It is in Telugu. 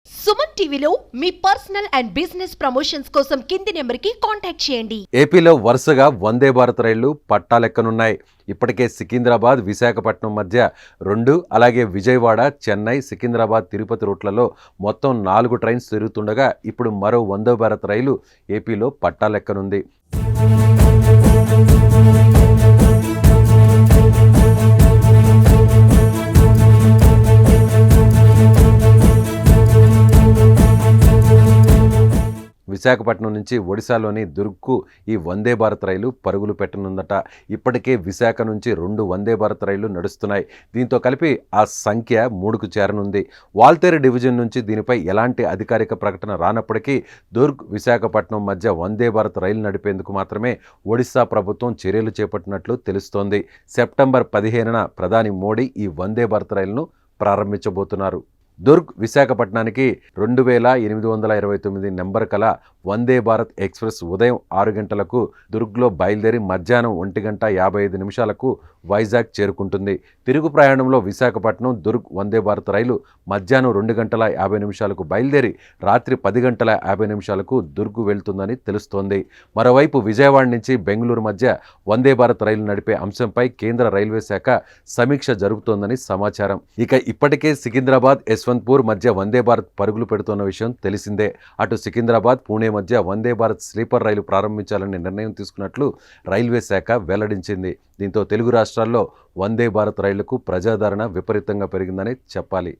సుమన్ టీవీలో మీ పర్సనల్ అండ్ బిజినెస్ ప్రమోషన్స్ కోసం కింది నెంబర్కి కాంటాక్ట్ చేయండి. ఏపీలో వరుసగా వందే భారత్ రైళ్లు పట్టాలెక్కనున్నాయి. ఇప్పటికే సికింద్రాబాద్ విశాఖపట్నం మధ్య 2, అలాగే విజయవాడ చెన్నై సికింద్రాబాద్ తిరుపతి రూట్లలో మొత్తం 4 ట్రైన్స్ తిరుగుతుండగా ఇప్పుడు మరో వందే భారత్ రైలు ఏపీలో పట్టాలెక్కనుంది. విశాఖపట్నం నుంచి ఒడిశాలోని దుర్గ్కు ఈ వందే భారత్ రైలు పరుగులు పెట్టనుందట. ఇప్పటికే విశాఖ నుంచి 2 వందే భారత్ రైళ్లు నడుస్తున్నాయి. దీంతో కలిపి ఆ సంఖ్య 3కు చేరనుంది. వాల్తేరు డివిజన్ నుంచి దీనిపై ఎలాంటి అధికారిక ప్రకటన రానప్పటికీ దుర్గ్ విశాఖపట్నం మధ్య వందే భారత్ రైలు నడిపేందుకు మాత్రమే ఒడిశా ప్రభుత్వం చర్యలు చేపట్టినట్లు తెలుస్తోంది. సెప్టెంబర్ 15న ప్రధాని మోడీ ఈ వందే భారత్ రైలును ప్రారంభించబోతున్నారు. దుర్గ్ విశాఖపట్నానికి 2829 నెంబర్ కల వందే భారత్ ఎక్స్ప్రెస్ ఉదయం 6 గంటలకు దుర్గ్లో బయలుదేరి మధ్యాహ్నం 1:55 వైజాగ్ చేరుకుంటుంది. తిరుగు ప్రయాణంలో విశాఖపట్నం దుర్గ్ వందే భారత్ రైలు మధ్యాహ్నం 2:50 బయలుదేరి రాత్రి 10:50 దుర్గ్ వెళ్తుందని తెలుస్తోంది. మరోవైపు విజయవాడ నుంచి బెంగళూరు మధ్య వందే భారత్ రైలు నడిపే అంశంపై కేంద్ర రైల్వే శాఖ సమీక్ష జరుపుతోందని సమాచారం. ఇక ఇప్పటికే సికింద్రాబాద్ యశ్వంత్పూర్ మధ్య వందే భారత్ పరుగులు పెడుతున్న విషయం తెలిసిందే. అటు సికింద్రాబాద్ పూణే మధ్య వందే భారత్ స్లీపర్ రైలు ప్రారంభించాలని నిర్ణయం తీసుకున్నట్లు రైల్వే శాఖ వెల్లడించింది. దీంతో తెలుగు రాష్ట్రాల్లో వందే భారత్ రైళ్లకు ప్రజాదరణ విపరీతంగా పెరిగిందని చెప్పాలి.